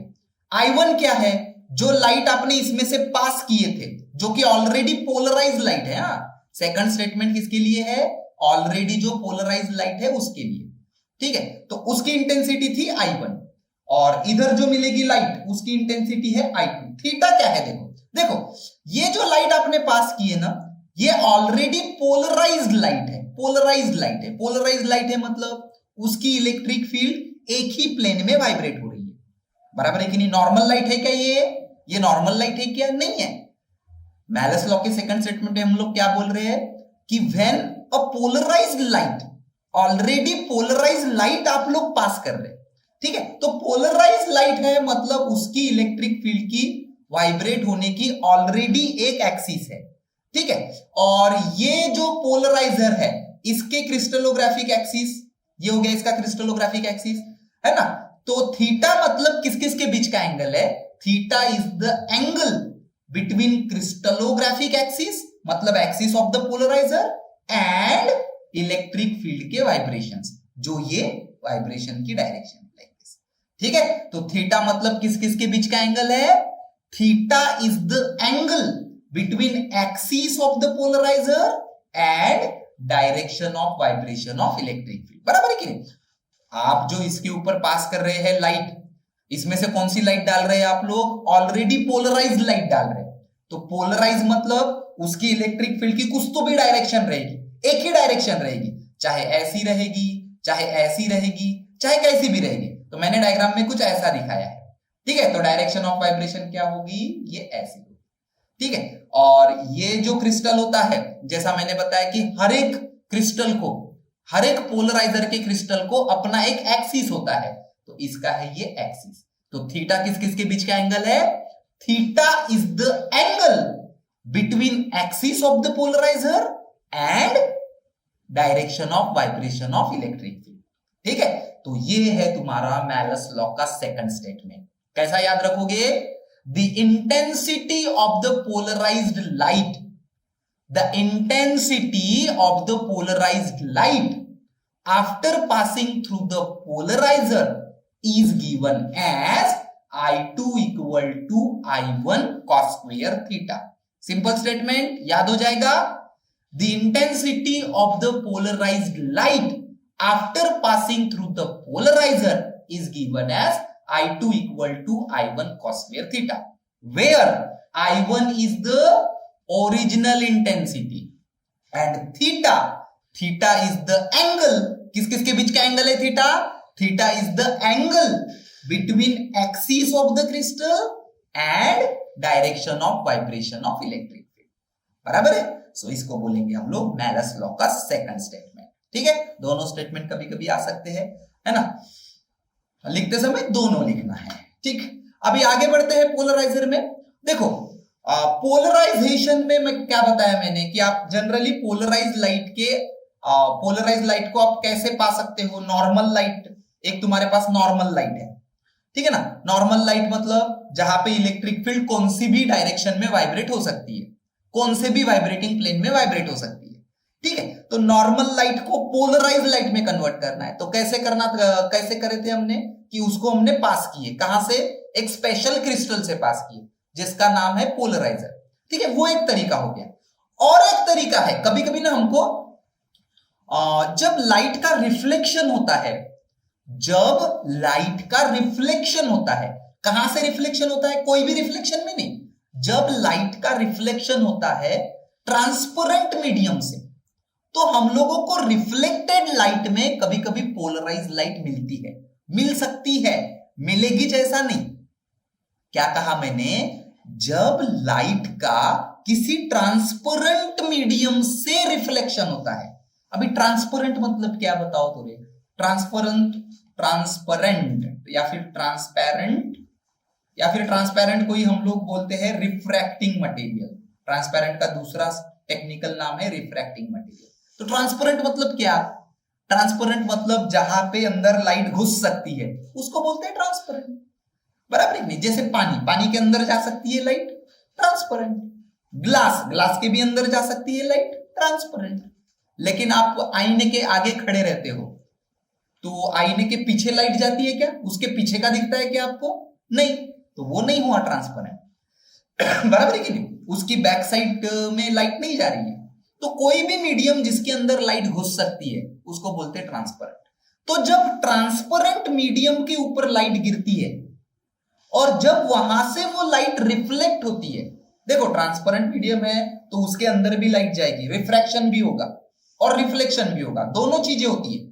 I1 क्या है, जो लाइट आपने इसमें से पास किए थे, जो कि ऑलरेडी पोलराइज्ड लाइट है। सेकंड स्टेटमेंट किसके लिए है? ऑलरेडी जो पोलराइज्ड लाइट है उसके लिए, ठीक है, तो उसकी इंटेंसिटी थी I1 और इधर जो मिलेगी लाइट उसकी इंटेंसिटी है I2। थीटा क्या है? देखो देखो ये जो लाइट आपने पास की है ना, ये ऑलरेडी पोलराइज्ड लाइट है, पोलराइज्ड लाइट है, पोलराइज्ड लाइट है मतलब उसकी इलेक्ट्रिक फील्ड एक ही प्लेन में वाइब्रेट हो रही है, बराबर है कि नहीं। नॉर्मल लाइट है क्या ये नॉर्मल लाइट है क्या? नहीं है। मेलस लॉ के सेकंड स्टेटमेंट में हम लोग क्या बोल रहे हैं कि when a polarized light, already polarized light आप लोग पास कर रहे हैं, ठीक है, तो पोलराइज्ड लाइट है मतलब उसकी इलेक्ट्रिक फील्ड की वाइब्रेट होने की ऑलरेडी एक एक्सिस है, ठीक है, और ये जो पोलराइजर है इसके क्रिस्टलोग्राफिक एक्सिस, ये हो गया इसका क्रिस्टलोग्राफिक एक्सिस, है ना। तो थीटा मतलब किस किस के बीच का एंगल है? Theta is the angle between crystallographic axis मतलब axis of the polariser and electric field के वाइब्रेशंस, जो ये वाइब्रेशन की डायरेक्शन लाइक दिस, ठीक है। तो थीटा मतलब किस किस के बीच का एंगल है? Theta is the angle between axis of the polariser and direction of vibration of electric field, बराबर है कि नहीं। आप जो इसके ऊपर पास कर रहे हैं लाइट, इसमें से कौन सी लाइट डाल रहे हैं आप लोग? ऑलरेडी पोलराइज्ड लाइट डाल रहे हैं। तो पोलराइज मतलब उसकी इलेक्ट्रिक फील्ड की कुछ तो भी डायरेक्शन रहेगी, एक ही डायरेक्शन रहेगी, चाहे ऐसी रहेगी, चाहे ऐसी रहेगी, चाहे कैसी भी रहेगी। तो मैंने डायग्राम में कुछ ऐसा दिखाया है, ठीक है। तो डायरेक्शन ऑफ वाइब्रेशन क्या होगी? ये ऐसी होगी, ठीक है। और ये जो क्रिस्टल होता है, जैसा मैंने बताया कि हर एक क्रिस्टल को, हर एक पोलराइजर के क्रिस्टल को अपना एक एक्सिस होता है, तो इसका है ये एक्सिस। तो थीटा किस किस के बीच का एंगल है? Theta is the angle between axis of the polariser and direction of vibration of electric field. ठीक है, तो ये है तुम्हारा मैलस लॉ का सेकंड स्टेटमेंट। कैसा याद रखोगे? The intensity of the polarized light, the intensity of the polarized light after passing through the polarizer is given as I2 equal to I1 cos square theta। Simple statement याद हो जाएगा। The intensity of the polarized light after passing through the polarizer is given as I2 equal to I1 cos square theta, where I1 is the original intensity and theta is the angle। किस किस के बीच का angle है theta? Theta is the angle between axis of the crystal and direction of vibration of electric field। बराबर है? सो इसको बोलेंगे हम लोग मैलस लॉ का सेकंड स्टेटमेंट। ठीक है, दोनों स्टेटमेंट कभी कभी आ सकते हैं, है ना, लिखते समय दोनों लिखना है। ठीक, अभी आगे बढ़ते हैं पोलराइजर में। देखो पोलराइजेशन में मैं क्या बताया मैंने कि आप जनरली पोलराइज लाइट को आप कैसे पा सकते हो? नॉर्मल लाइट, एक तुम्हारे पास नॉर्मल लाइट है, ठीक है ना। नॉर्मल लाइट मतलब जहां पे इलेक्ट्रिक फील्ड कौन सी भी डायरेक्शन में वाइब्रेट हो सकती है, कौन से भी वाइब्रेटिंग प्लेन में वाइब्रेट हो सकती है। ठीक है, तो नॉर्मल लाइट को पोलराइज लाइट में कन्वर्ट करना है। तो कैसे करे थे हमने कि उसको हमने पास किए, कहां से? एक स्पेशल क्रिस्टल से पास किए जिसका नाम है पोलराइजर। ठीक है, वो एक तरीका हो गया। और एक तरीका है, कभी कभी ना हमको जब लाइट का रिफ्लेक्शन होता है, कहां से रिफ्लेक्शन होता है? कोई भी रिफ्लेक्शन में नहीं, जब लाइट का रिफ्लेक्शन होता है ट्रांसपेरेंट मीडियम से, तो हम लोगों को रिफ्लेक्टेड लाइट में कभी कभी पोलराइज लाइट मिलती है, मिल सकती है, मिलेगी जैसा नहीं। क्या कहा मैंने? जब लाइट का किसी ट्रांसपेरेंट मीडियम से रिफ्लेक्शन होता है। अभी ट्रांसपेरेंट मतलब क्या बताओ तो? ट्रांसपेरेंट या फिर ट्रांसपेरेंट कोई हम लोग बोलते हैं रिफ्रैक्टिंग मटेरियल। ट्रांसपेरेंट का दूसरा टेक्निकल नाम है रिफ्रैक्टिंग मटेरियल। तो ट्रांसपेरेंट मतलब क्या? ट्रांसपेरेंट मतलब जहां पे अंदर लाइट घुस सकती है उसको बोलते हैं ट्रांसपेरेंट। बराबर नहीं? जैसे पानी के अंदर जा सकती है लाइट, ट्रांसपेरेंट। ग्लास के भी अंदर जा सकती है लाइट, ट्रांसपेरेंट। लेकिन आप आईने के आगे खड़े रहते हो तो आईने के पीछे लाइट जाती है क्या? उसके पीछे का दिखता है क्या आपको? नहीं, तो वो नहीं हुआ ट्रांसपेरेंट। बराबर है कि नहीं? उसकी बैक साइड में लाइट नहीं जा रही है। तो कोई भी मीडियम जिसके अंदर लाइट घुस सकती है उसको बोलते हैं ट्रांसपेरेंट। तो जब ट्रांसपेरेंट मीडियम के ऊपर लाइट गिरती है और जब वहां से वो लाइट रिफ्लेक्ट होती है, देखो ट्रांसपेरेंट मीडियम है तो उसके अंदर भी लाइट जाएगी, रिफ्रैक्शन भी होगा और रिफ्लेक्शन भी होगा, दोनों चीजें होती है।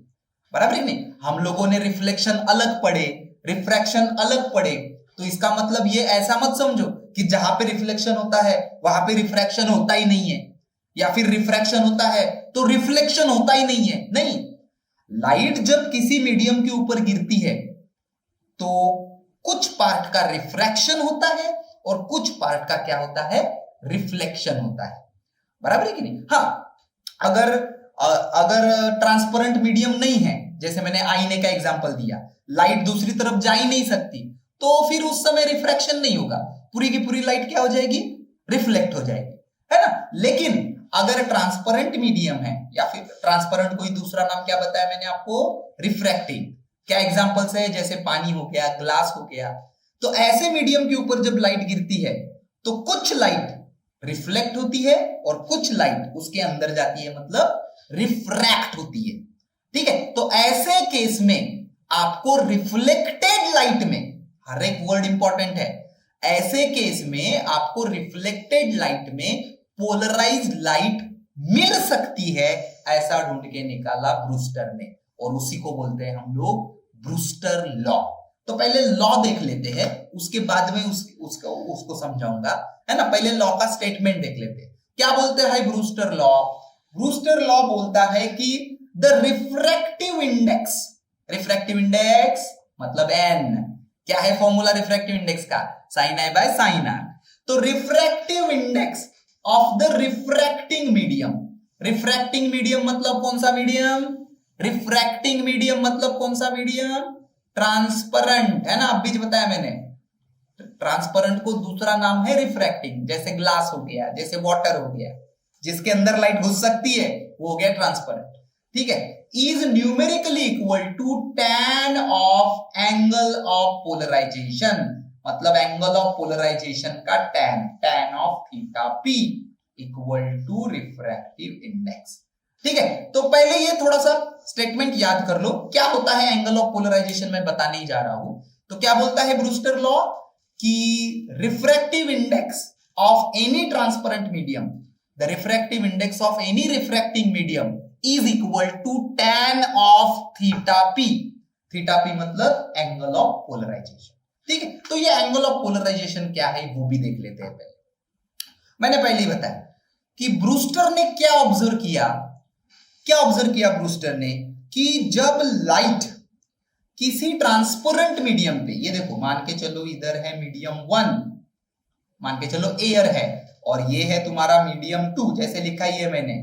बराबर नहीं? हम लोगों ने रिफ्लेक्शन अलग पढ़े, रिफ्रैक्शन अलग पढ़े, तो इसका मतलब ये ऐसा मत समझो कि जहां पे रिफ्लेक्शन होता है वहां पे रिफ्रैक्शन होता ही नहीं है, या फिर रिफ्रैक्शन होता है तो रिफ्लेक्शन होता ही नहीं है। नहीं, लाइट जब किसी मीडियम के ऊपर गिरती है तो कुछ पार्ट का रिफ्रैक्शन होता है और कुछ पार्ट का क्या होता है? रिफ्लेक्शन होता है। बराबर है कि नहीं? हाँ, अगर ट्रांसपेरेंट मीडियम नहीं है, जैसे मैंने आईने का एग्जांपल दिया, लाइट दूसरी तरफ जा ही नहीं सकती, तो फिर उस समय रिफ्रैक्शन नहीं होगा, पूरी की पूरी लाइट क्या हो जाएगी? रिफ्लेक्ट हो जाएगी, है ना। लेकिन अगर ट्रांसपेरेंट मीडियम है, या फिर ट्रांसपेरेंट कोई दूसरा नाम क्या बताया मैंने आपको? रिफ्रैक्टिव। क्या एग्जांपल्स है? जैसे पानी हो गया, ग्लास हो गया। तो ऐसे मीडियम के ऊपर जब लाइट गिरती है तो कुछ लाइट रिफ्लेक्ट होती है और कुछ लाइट उसके अंदर जाती है, मतलब रिफ्रैक्ट होती है। ठीक है, तो ऐसे केस में आपको रिफ्लेक्टेड लाइट में, हर एक वर्ड इंपॉर्टेंट है, ऐसे केस में आपको रिफ्लेक्टेड लाइट में पोलराइज्ड लाइट मिल सकती है, ऐसा ढूंढ के निकाला ब्रूस्टर ने, और उसी को बोलते हैं हम लोग ब्रूस्टर लॉ। तो पहले लॉ देख लेते हैं, उसके बाद में उसको समझाऊंगा, है ना। पहले लॉ का स्टेटमेंट देख लेते हैं। क्या बोलते हैं ब्रूस्टर लॉ? ब्रूस्टर लॉ बोलता है कि द रिफ्रैक्टिव इंडेक्स मतलब n, क्या है फॉर्मूला रिफ्रैक्टिव इंडेक्स का? Sine I by sine r. तो refractive index of the refracting medium, refracting medium मतलब कौन सा मीडियम? रिफ्रैक्टिंग मीडियम मतलब कौन सा मीडियम? ट्रांसपेरेंट, है ना, अभी जो बताया मैंने। ट्रांसपेरेंट को दूसरा नाम है रिफ्रैक्टिंग, जैसे ग्लास हो गया, जैसे वाटर हो गया, जिसके अंदर लाइट घुस सकती है, वो हो गया ट्रांसपेरेंट। ठीक है, is numerically equal to tan of angle of polarization, मतलब एंगल ऑफ पोलराइजेशन का tan of theta p equal to refractive index. ठीक है, तो पहले ये थोड़ा सा स्टेटमेंट याद कर लो, क्या होता है एंगल ऑफ पोलराइजेशन मैं बताने ही जा रहा हूं। तो क्या बोलता है ब्रूस्टर लॉ कि refractive index of any transparent medium, the refractive index of any refracting medium is equal to tan of theta p। Theta p मतलब एंगल ऑफ पोलराइजेशन। ठीक है, तो ये एंगल ऑफ पोलराइजेशन क्या है वो भी देख लेते हैं। पहले मैंने पहले ही बताया कि ब्रूस्टर ने क्या ऑब्जर्व किया, क्या ऑब्जर्व किया ब्रूस्टर ने कि जब लाइट किसी ट्रांसपेरेंट मीडियम पे, ये देखो मान के चलो इधर है मीडियम 1, मान के चलो एयर है, और ये है तुम्हारा मीडियम 2, जैसे लिखा ही है मैंने,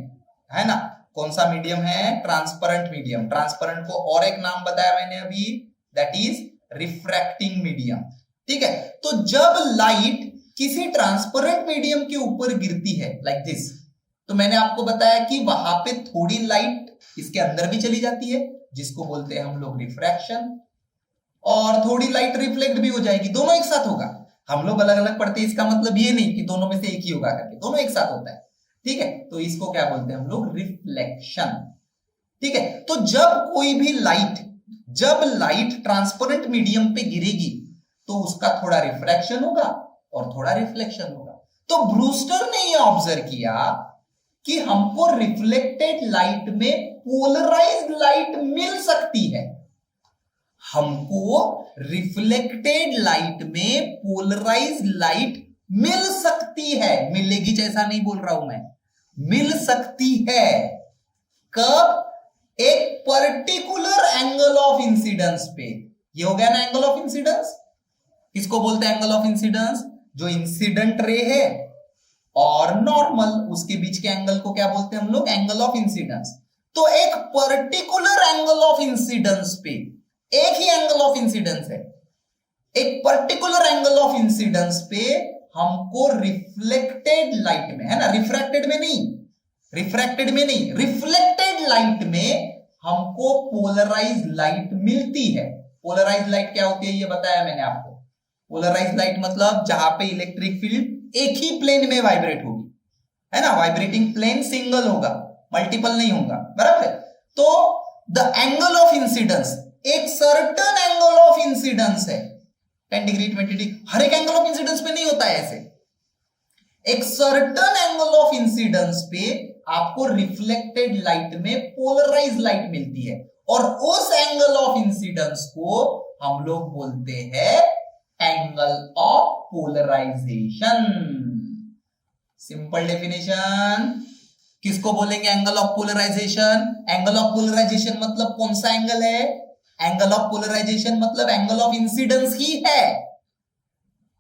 है ना। कौन सा मीडियम है? Transparent medium. ट्रांसपेरेंट को और एक नाम बताया मैंने अभी, दैट इज रिफ्रैक्टिंग मीडियम। ठीक है, तो जब लाइट किसी ट्रांसपेरेंट मीडियम के ऊपर गिरती है लाइक दिस, तो मैंने आपको बताया कि वहां पे थोड़ी लाइट इसके अंदर भी चली जाती है, जिसको बोलते हैं हम लोग रिफ्रैक्शन, और थोड़ी लाइट रिफ्लेक्ट भी हो जाएगी, दोनों एक साथ होगा। हम लोग अलग अलग पढ़ते हैं, इसका मतलब ये नहीं कि दोनों में से एक ही होगा करके, दोनों एक साथ होता है। ठीक है, तो इसको क्या बोलते हैं हम लोग? रिफ्लेक्शन। ठीक है, तो जब लाइट ट्रांसपेरेंट मीडियम पे गिरेगी तो उसका थोड़ा रिफ्रैक्शन होगा और थोड़ा रिफ्लेक्शन होगा। तो ब्रूस्टर ने यह ऑब्जर्व किया कि हमको रिफ्लेक्टेड लाइट में पोलराइज्ड लाइट मिल सकती है, हमको रिफ्लेक्टेड लाइट में पोलराइज्ड लाइट मिल सकती है, मिलेगी जैसा नहीं बोल रहा हूं मैं, मिल सकती है। कब? एक पर्टिकुलर एंगल ऑफ इंसिडेंस पे। ये हो गया ना एंगल ऑफ इंसिडेंस। किसको बोलते हैं एंगल ऑफ इंसिडेंस? जो इंसिडेंट रे है और नॉर्मल, उसके बीच के एंगल को क्या बोलते हैं हम लोग? Angle of incidence. तो एक पर्टिकुलर एंगल ऑफ इंसिडेंस पे, एक ही एंगल ऑफ इंसिडेंस है, एक पर्टिकुलर एंगल ऑफ इंसिडेंस पे हमको रिफ्लेक्टेड लाइट में, है ना, रिफ्रैक्टेड में नहीं, रिफ्रैक्टेड में नहीं, रिफ्लेक्टेड लाइट में हमको पोलराइज्ड लाइट मिलती है। पोलराइज्ड लाइट क्या होती है ये बताया मैंने आपको। पोलराइज्ड लाइट मतलब जहां पे इलेक्ट्रिक फील्ड एक ही प्लेन में वाइब्रेट होगी, है ना, वाइब्रेटिंग प्लेन सिंगल होगा, मल्टीपल नहीं होगा, बराबर है। तो द एंगल ऑफ इंसिडेंस, एक सर्टेन एंगल ऑफ इंसिडेंस है, 10 डिग्री 20 डिग्री, हर एक एंगल ऑफ इंसिडेंस पे नहीं होता है ऐसे। एक सर्टेन एंगल ऑफ इंसिडेंस पे आपको रिफ्लेक्टेड लाइट में पोलराइज्ड लाइट मिलती है, और उस एंगल ऑफ इंसिडेंस को हम लोग बोलते हैं angle of polarization. Simple definition. किसको बोलेंगे angle of polarization? Angle of polarization मतलब कौन सा एंगल है? एंगल ऑफ पोलराइजेशन मतलब एंगल ऑफ इंसिडेंस ही है,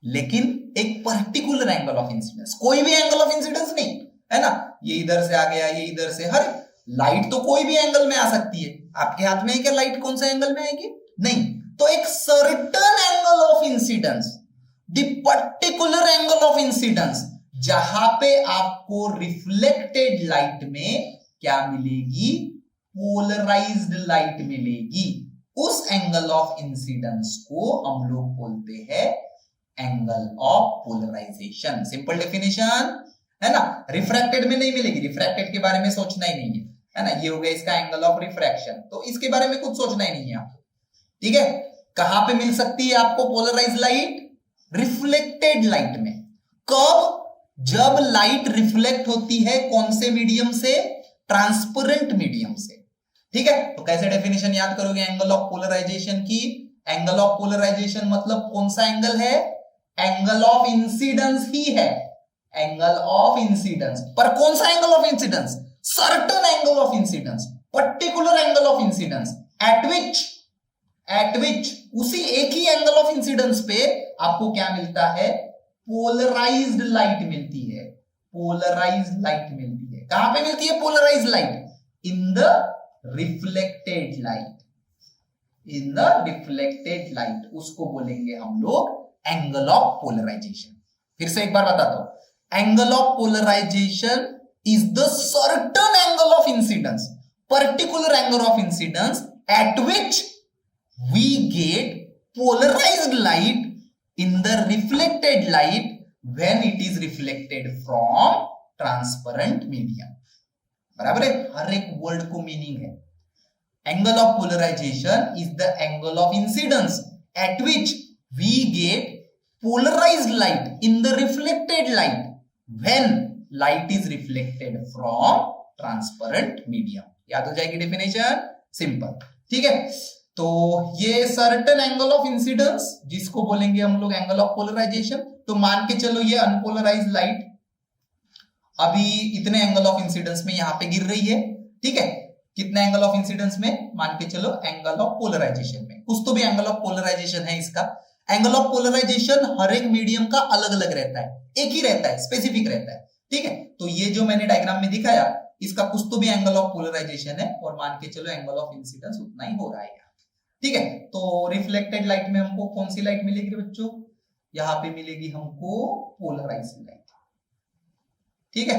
लेकिन एक पर्टिकुलर एंगल ऑफ इंसिडेंस, कोई भी एंगल ऑफ इंसिडेंस नहीं, है ना। ये इधर से आ गया, ये इधर से, हर लाइट तो कोई भी एंगल में आ सकती है। आपके हाथ में है क्या लाइट कौन सा एंगल में आएगी? नहीं। तो एक certain angle of incidence, the particular angle of incidence, जहां पे आपको रिफ्लेक्टेड लाइट में क्या मिलेगी? पोलराइज्ड लाइट मिलेगी। उस एंगल ऑफ इंसिडेंस को हम लोग बोलते हैं angle of polarization. Simple definition, है ना। रिफ्रैक्टेड में नहीं मिलेगी, रिफ्रैक्टेड के बारे में सोचना ही नहीं है ना। ये हो गया इसका एंगल ऑफ रिफ्रैक्शन, तो इसके बारे में कुछ सोचना ही नहीं है आपको। ठीक है, कहां पे मिल सकती है आपको पोलराइज्ड लाइट? रिफ्लेक्टेड लाइट में। कब? जब लाइट रिफ्लेक्ट होती है कौन से मीडियम से? ट्रांसपेरेंट मीडियम से। ठीक है, तो कैसे डेफिनेशन याद करोगे एंगल ऑफ पोलराइजेशन की? एंगल ऑफ पोलराइजेशन मतलब कौन सा एंगल है? एंगल ऑफ इंसिडेंस ही है, एंगल ऑफ इंसिडेंस। पर कौन सा angle of incidence? Certain angle of incidence, particular angle of incidence, at which eight विच, उसी एक ही एंगल ऑफ इंसिडेंस पे आपको क्या मिलता है, पोलराइज्ड लाइट मिलती है। पोलराइज्ड लाइट मिलती है। कहां पे मिलती है polarized light? In the reflected light. In the reflected light, उसको बोलेंगे हम लोग एंगल ऑफ पोलराइजेशन। फिर से एक बार बताता हूं, angle of polarization is the certain angle of incidence, particular angle of incidence at which we get polarized light in the reflected light when it is reflected from transparent medium। बराबर है, हर एक word को meaning है। Angle of polarization is the angle of incidence at which we get polarized light in the reflected light when light is reflected from transparent medium। याद हो जाएगी definition, simple, ठीक है। तो ये सर्टेन एंगल ऑफ इंसिडेंस जिसको बोलेंगे हम लोग एंगल ऑफ पोलराइजेशन। तो मान के चलो ये अनपोलराइज्ड लाइट अभी इतने एंगल ऑफ इंसिडेंस में यहां पे गिर रही है, ठीक है। कितना एंगल ऑफ इंसिडेंस में? मान के चलो एंगल ऑफ पोलराइजेशन में, कुछ तो भी एंगल ऑफ पोलराइजेशन है इसका। एंगल ऑफ पोलराइजेशन हर एक मीडियम का अलग अलग रहता है, एक ही रहता है, स्पेसिफिक रहता है, ठीक है। तो ये जो मैंने डायग्राम में दिखाया इसका कुछ तो भी एंगल ऑफ पोलराइजेशन है और मान के चलो एंगल ऑफ इंसिडेंस उतना ही हो रहा है, ठीक है। तो रिफ्लेक्टेड लाइट में हमको कौन सी लाइट मिलेगी बच्चों? यहां पे मिलेगी हमको पोलराइज्ड लाइट, ठीक है।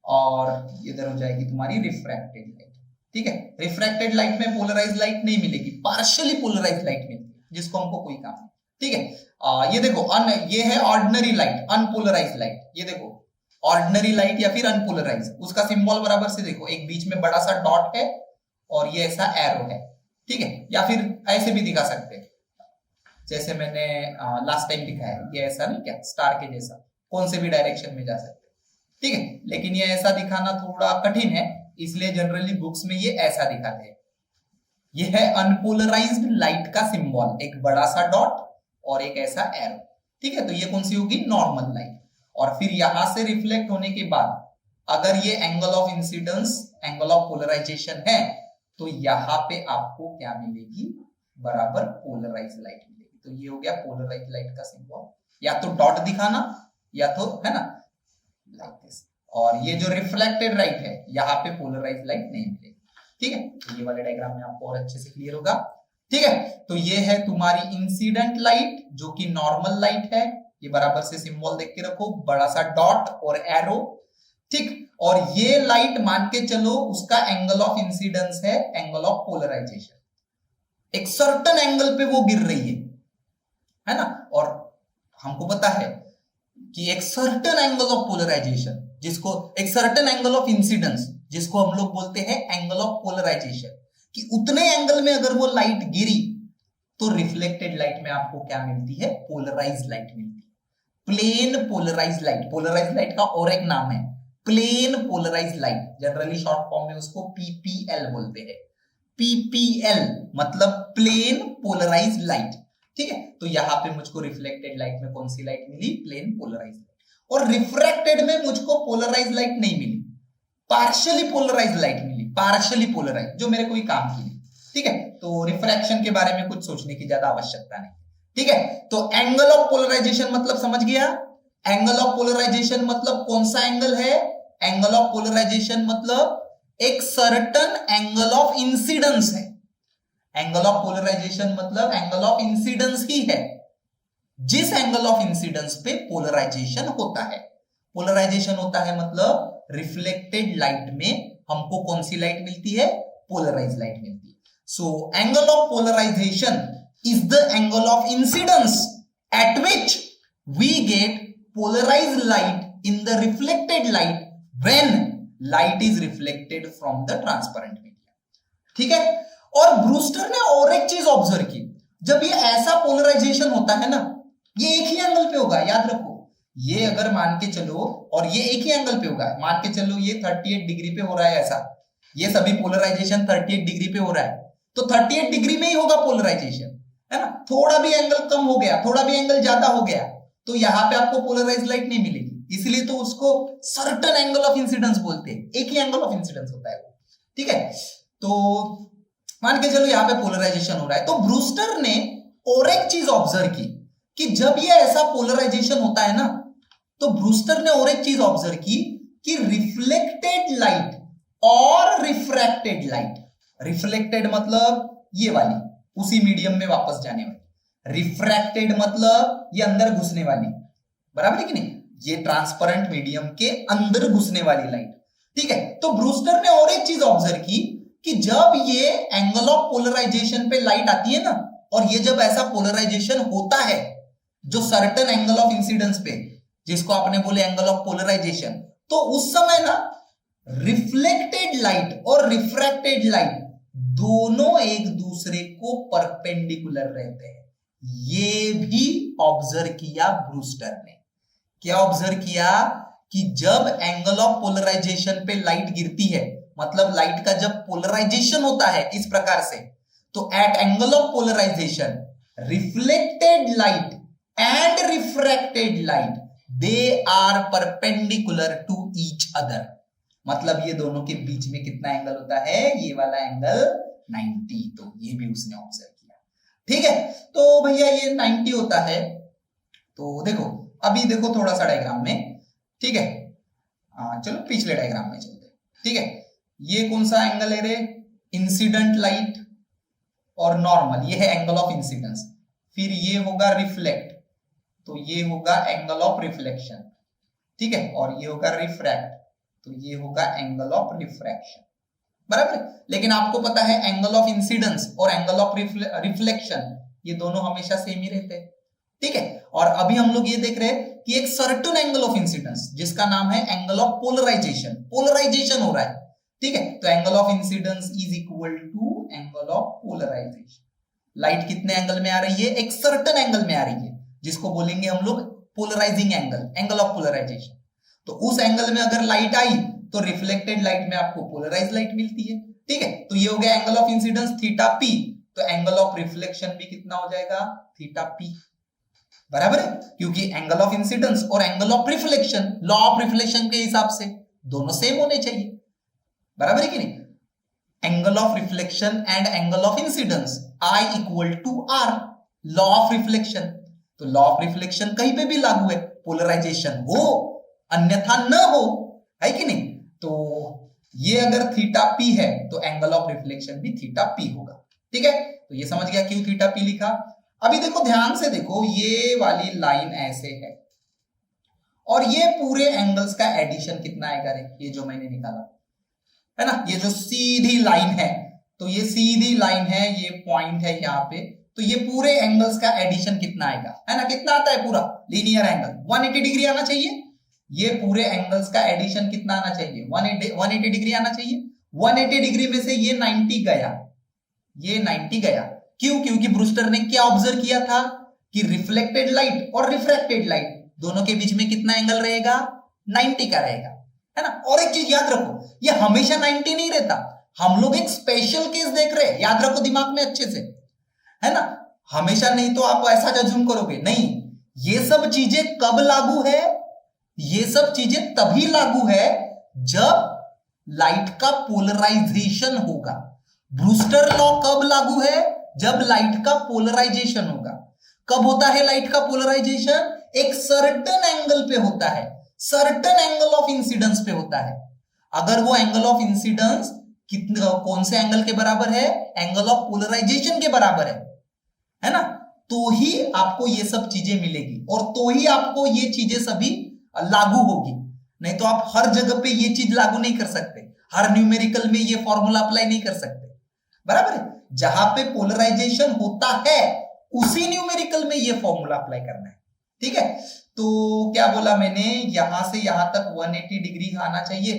और इधर हो जाएगी तुम्हारी रिफ्रैक्टेड लाइट, ठीक है। रिफ्रैक्टेड लाइट में पोलराइज्ड लाइट नहीं मिलेगी, पार्शियली पोलराइज्ड लाइट मिलती है जिसको हमको कोई काम नहीं, ठीक है। ये देखो ये है ऑर्डिनरी लाइट, अनपोलराइज्ड लाइट। ये देखो ऑर्डिनरी लाइट या फिर अनपोलराइज्ड, उसका सिंबल बराबर से देखो, एक बीच में बड़ा सा डॉट है और ये ऐसा एरो है, ठीक है। या फिर ऐसे भी दिखा सकते हैं जैसे मैंने लास्ट टाइम दिखाया, ये ऐसा नहीं क्या, स्टार के जैसा, कौन से भी डायरेक्शन में जा सकते, ठीक है। लेकिन ये ऐसा दिखाना थोड़ा कठिन है, इसलिए जनरली बुक्स में ये ऐसा दिखाते हैं। ये है अनपोलराइज्ड लाइट का सिंबल, एक बड़ा सा डॉट और एक ऐसा एरो, ठीक है। तो ये कौन सी होगी? Normal light. और फिर यहां से रिफ्लेक्ट होने के बाद अगर ये angle of incidence, angle of polarization है, तो यहां पे आपको क्या मिलेगी? बराबर पोलराइज्ड लाइट मिलेगी। तो ये हो गया पोलराइज्ड लाइट का सिंबल, या तो डॉट दिखाना या तो, है ना, लाइक दिस। और ये जो रिफ्लेक्टेड लाइट है यहाँ पे पोलराइज्ड लाइट नहीं मिलेगी, ठीक है। तो ये वाले डायग्राम में आपको और अच्छे से क्लियर होगा, ठीक है। तो ये है तुम्हारी इंसिडेंट लाइट जो कि नॉर्मल लाइट है, ये बराबर से सिंबल देख के रखो, बड़ा सा डॉट और एरो, ठीक। और ये लाइट मान के चलो उसका एंगल ऑफ इंसिडेंस है एंगल ऑफ पोलराइजेशन, एक सर्टेन एंगल पे वो गिर रही है ना। और हमको पता है कि एक सर्टेन एंगल ऑफ पोलराइजेशन, जिसको एक सर्टेन एंगल ऑफ इंसिडेंस जिसको हम लोग बोलते हैं एंगल ऑफ पोलराइजेशन, कि उतने एंगल में अगर वो लाइट गिरी तो रिफ्लेक्टेड लाइट में आपको क्या मिलती है? पोलराइज्ड लाइट मिलती है, plane polarised light. Polarized light का और एक नाम है plane polarised light, generally short form में उसको पीपीएल बोलते हैं। पीपीएल मतलब प्लेन पोलराइज्ड लाइट, ठीक है। तो यहां पे मुझको रिफ्लेक्टेड लाइट में कौन सी लाइट मिली? Plane polarised light. और रिफ्रैक्टेड में मुझको पोलराइज्ड लाइट नहीं मिली, पार्शियली पोलराइज्ड लाइट मिली, पार्शियली पोलराइज्ड, जो मेरे कोई काम की नहीं, ठीक है। तो रिफ्रैक्शन के बारे में कुछ सोचने की ज्यादा आवश्यकता नहीं, ठीक है। तो एंगल ऑफ पोलराइजेशन मतलब समझ गया? एंगल ऑफ पोलराइजेशन मतलब कौन सा एंगल है? एंगल ऑफ पोलराइजेशन मतलब एक सर्टेन एंगल ऑफ इंसिडेंस है। एंगल ऑफ पोलराइजेशन मतलब एंगल ऑफ इंसिडेंस ही है, जिस एंगल ऑफ इंसिडेंस पे पोलराइजेशन होता है। पोलराइजेशन होता है मतलब रिफ्लेक्टेड लाइट में हमको कौन सी लाइट मिलती है? पोलराइज्ड लाइट मिलती है। So angle of polarization is the angle of incidence at which we get polarized light in the reflected light when light is reflected from the transparent medium, ठीक है। और ब्रूस्टर ने और एक चीज ऑब्जर्व की, जब ये ऐसा पोलराइजेशन होता है ना, ये एक ही एंगल पे होगा, याद रखो। ये अगर मान के चलो, और ये एक ही एंगल पे होगा, मान के चलो ये 38 डिग्री पे हो रहा है ऐसा, ये सभी पोलराइजेशन 38 डिग्री पे हो रहा है, तो 38 डिग्री में ही होगा पोलराइजेशन, है ना। थोड़ा भी एंगल कम हो गया, थोड़ा भी एंगल ज्यादा हो गया, तो यहां पे आपको पोलराइज्ड लाइट नहीं मिलेगी, इसलिए तो उसको सर्टेन एंगल ऑफ इंसिडेंस बोलते हैं, एक ही एंगल ऑफ इंसिडेंस होता है, ठीक है। तो मान के चलो यहां पे पोलराइजेशन हो रहा है, तो ब्रूस्टर ने और एक चीज ऑब्जर्व की कि जब ये ऐसा पोलराइजेशन होता है ना, तो ब्रूस्टर ने और एक चीज ऑब्जर्व की कि रिफ्लेक्टेड लाइट और रिफ्रैक्टेड लाइट, रिफ्लेक्टेड मतलब ये वाली उसी मीडियम में वापस जाने वाली, रिफ्रैक्टेड मतलब ये अंदर घुसने वाली, बराबर है कि नहीं, ये ट्रांसपेरेंट मीडियम के अंदर घुसने वाली लाइट, ठीक है। तो ब्रूस्टर ने और एक चीज ऑब्जर्व की कि जब ये एंगल ऑफ पोलराइजेशन पे लाइट आती है ना, और ये जब ऐसा पोलराइजेशन होता है जो सर्टेन एंगल ऑफ इंसिडेंस पे, जिसको आपने बोले एंगल ऑफ पोलराइजेशन, तो उस समय ना रिफ्लेक्टेड लाइट और रिफ्रैक्टेड लाइट दोनों एक दूसरे को परपेंडिकुलर रहते हैं। ये भी ऑब्जर्व किया ब्रूस्टर ने। क्या ऑब्जर्व किया कि जब एंगल ऑफ पोलराइजेशन पे लाइट गिरती है, मतलब लाइट का जब पोलराइजेशन होता है इस प्रकार से, तो at angle of polarization reflected light and refracted light they are perpendicular to each other, मतलब ये दोनों के बीच में कितना एंगल होता है, ये वाला एंगल 90, तो ये भी उसने ऑब्जर्व किया, ठीक है। तो भैया ये 90 होता है, तो देखो अभी देखो थोड़ा सा डायग्राम में, ठीक है, चलो पिछले डायग्राम में चलते हैं, ठीक है। ये कौन सा एंगल है रे, इंसिडेंट लाइट और नॉर्मल, ये है एंगल ऑफ इंसिडेंस, फिर ये होगा रिफ्लेक्ट, तो ये होगा एंगल ऑफ रिफ्लेक्शन, ठीक है, और ये होगा रिफ्रैक्ट, तो ये होगा एंगल ऑफ रिफ्रैक्शन, बराबर। लेकिन आपको पता है एंगल ऑफ इंसिडेंस और एंगल ऑफ रिफ्लेक्शन ये दोनों हमेशा सेम ही रहते हैं, ठीक है। और अभी हम लोग ये देख रहे हैं कि एक सर्टेन एंगल ऑफ इंसिडेंस जिसका नाम है एंगल ऑफ पोलराइजेशन, पोलराइजेशन हो रहा है, ठीक है, तो angle of incidence is equal to angle of polarization. Light कितने एंगल में आ रही है, एक सर्टेन एंगल में आ रही है, जिसको बोलेंगे हम लोग polarizing angle, angle of polarization. तो उस एंगल में अगर लाइट आई तो रिफ्लेक्टेड लाइट में आपको पोलराइज लाइट मिलती है, ठीक है। तो ये हो गया angle of incidence theta p, तो एंगल ऑफ रिफ्लेक्शन भी कितना हो जाएगा, थीटा पी, बराबर है, क्योंकि एंगल ऑफ इंसिडेंस और angle of reflection law of reflection के हिसाब से दोनों सेम होने चाहिए, बराबर है कि नहीं। Angle of reflection and angle of incidence I equal to R, law of reflection, तो लॉ ऑफ रिफ्लेक्शन कहीं पे भी लागू है, पोलराइजेशन हो अन्यथा न हो, है कि नहीं। तो ये अगर थीटा पी है तो एंगल ऑफ रिफ्लेक्शन भी थीटा पी होगा, ठीक है। तो ये समझ गया क्यों थीटा पी लिखा। अभी देखो ध्यान से देखो, ये वाली लाइन ऐसे है और ये पूरे एंगल्स का एडिशन कितना आएगा रे, ये जो मैंने निकाला है ना, ये जो सीधी लाइन है, तो ये सीधी लाइन है, ये पॉइंट है यहाँ पे, तो ये पूरे एंगल्स का एडिशन कितना आएगा, है ना, कितना आता है पूरा लीनियर एंगल 180 डिग्री आना चाहिए। ये पूरे एंगल्स का एडिशन कितना आना चाहिए, 180 डिग्री आना चाहिए। 180 डिग्री में से ये 90 गया, ये 90 गया, क्यों, क्योंकि ब्रूस्टर ने क्या ऑब्जर्व किया था कि रिफ्लेक्टेड लाइट और रिफ्रैक्टेड लाइट दोनों के बीच में कितना एंगल रहेगा, 90 का रहेगा, है ना। और एक चीज याद रखो, ये हमेशा 90 नहीं रहता, हम लोग एक स्पेशल केस देख रहे हैं, याद रखो दिमाग में अच्छे से, है ना। हमेशा नहीं तो आप ऐसा जज्यूम करोगे, नहीं, ये सब चीजें कब लागू है, ये सब चीजें तभी लागू है जब लाइट का पोलराइजेशन होगा। ब्रूस्टर लॉ कब लागू है, जब लाइट का पोलराइजेशन होगा। कब होता है लाइट का पोलराइजेशन, एक सर्टेन एंगल पे होता है, सर्टेन एंगल ऑफ इंसिडेंस पे होता है। अगर वो एंगल ऑफ इंसिडेंस कितने, कौन से एंगल के बराबर है, एंगल ऑफ पोलराइजेशन के बराबर है ना, तो ही आपको ये सब चीजें मिलेगी और तो ही आपको ये चीजें सभी लागू होगी, नहीं तो आप हर जगह पे ये चीज लागू नहीं कर सकते, हर न्यूमेरिकल में ये फॉर्मूला अप्लाई नहीं कर सकते, बराबर है। जहां पे पोलराइजेशन होता है उसी न्यूमेरिकल में ये फॉर्मूला अप्लाई करना है, ठीक है। तो क्या बोला मैंने, यहां से यहां तक 180 डिग्री आना चाहिए,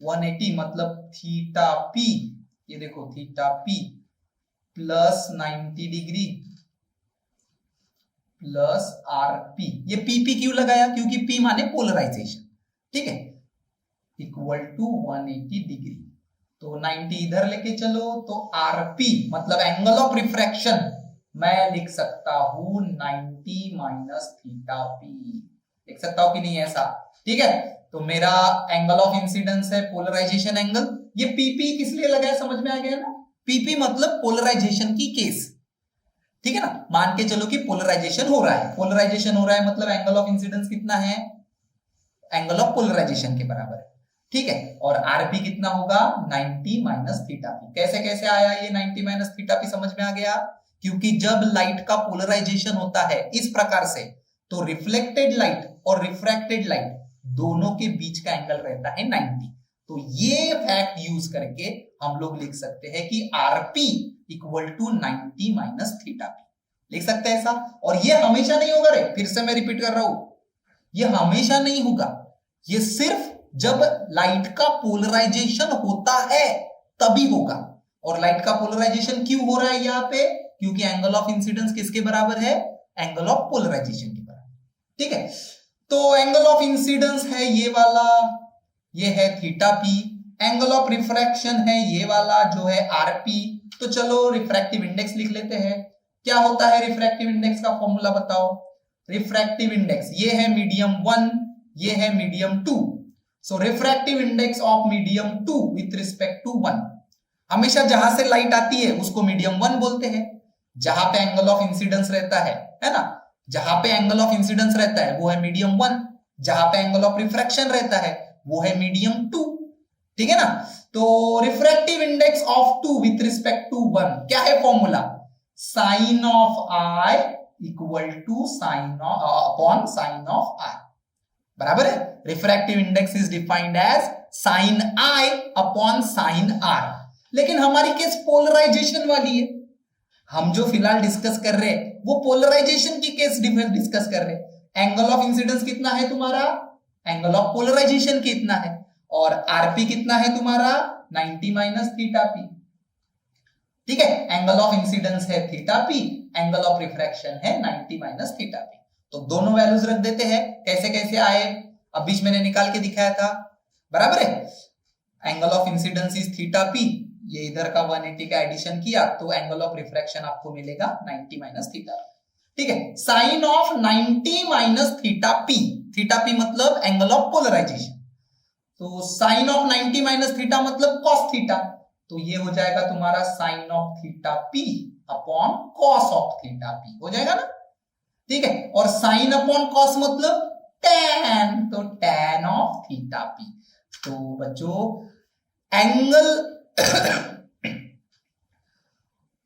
180 मतलब थीटा पी, ये देखो theta P plus 90 degree plus RP, ये पी क्यों लगाया, क्योंकि पी माने पोलराइजेशन, ठीक है, इक्वल टू 180 डिग्री। तो 90 इधर लेके चलो, तो आरपी मतलब एंगल ऑफ रिफ्रैक्शन मैं लिख सकता हूं 90 माइनस थीटा पी, लिख सकता हूं कि नहीं ऐसा, ठीक है। तो मेरा एंगल ऑफ इंसिडेंस है पोलराइजेशन एंगल, ये पीपी किस लिए लगा है समझ में आ गया ना, पीपी मतलब पोलराइजेशन की केस, ठीक है ना। मान के चलो कि पोलराइजेशन हो रहा है, पोलराइजेशन हो रहा है मतलब एंगल ऑफ इंसिडेंस कितना है, एंगल ऑफ पोलराइजेशन के बराबर है, ठीक है। और आरपी कितना होगा 90 माइनस थीटा पी। कैसे कैसे आया ये 90 माइनस थीटा पी, समझ में आ गया। क्योंकि जब लाइट का पोलराइजेशन होता है इस प्रकार से, तो रिफ्लेक्टेड लाइट और रिफ्रैक्टेड लाइट दोनों के बीच का एंगल रहता है 90। तो ये फैक्ट यूज करके हम लोग लिख सकते हैं कि RP equal to 90 minus theta p, लिख सकते हैं ऐसा। और ये हमेशा नहीं होगा रे, फिर से मैं रिपीट कर रहा हूं, ये हमेशा नहीं होगा, ये सिर्फ जब लाइट का पोलराइजेशन होता है तभी होगा। और लाइट का पोलराइजेशन क्यों हो रहा है यहां पे, क्योंकि एंगल ऑफ इंसिडेंस किसके बराबर है, एंगल ऑफ पोलराइजेशन के बराबर, ठीक है। तो एंगल ऑफ इंसिडेंस है ये वाला, ये है theta P. Angle of refraction है ये वाला जो है आरपी। तो चलो रिफ्रैक्टिव इंडेक्स लिख लेते हैं। क्या होता है रिफ्रैक्टिव इंडेक्स का फॉर्मूला बताओ। रिफ्रैक्टिव इंडेक्स ये है मीडियम 1, ये है medium 2। So refractive index of medium 2 with respect to 1, हमेशा जहां से लाइट आती है उसको मीडियम 1 बोलते हैं। जहां पे एंगल ऑफ इंसिडेंस रहता है ना, जहां पे एंगल ऑफ इंसिडेंस रहता है वो है मीडियम 1, जहां पे एंगल ऑफ रिफ्रैक्शन रहता है वो है मीडियम 2, ठीक है ना। तो refractive index of 2 with respect to 1 क्या है formula, sine of I equal to sine upon sine of R, बराबर है। Refractive index is defined as sine I upon sine R. लेकिन हमारी केस पोलराइजेशन वाली है, हम जो फिलहाल डिस्कस कर रहे हैं वो पोलराइजेशन की केस डिस्कस कर रहे हैं। एंगल ऑफ इंसिडेंस कितना है तुम्हारा, एंगल ऑफ पोलराइजेशन कितना है, और आरपी कितना है तुम्हारा 90 माइनस थीटा पी, ठीक है। एंगल ऑफ इंसिडेंस है theta P, angle of refraction है 90 माइनस थीटा पी। तो दोनों वैल्यूज रख देते हैं। कैसे कैसे आए, अब बीच मैंने निकाल के दिखाया था, बराबर है। Angle of incidence is theta p, ये इधर का 180 का एडिशन किया तो एंगल ऑफ रिफ्रैक्शन आपको मिलेगा 90 माइनस थीटा, ठीक है। Sine of 90 minus theta p, theta p मतलब एंगल ऑफ पोलराइजेशन। तो साइन ऑफ 90 माइनस थीटा मतलब कॉस थीटा, तो ये हो जाएगा तुम्हारा sine of theta p upon cos of theta p, हो जाएगा ना, ठीक है। और साइन अपॉन कॉस मतलब टैन, तो टैन ऑफ थीटा पी। तो बच्चों एंगल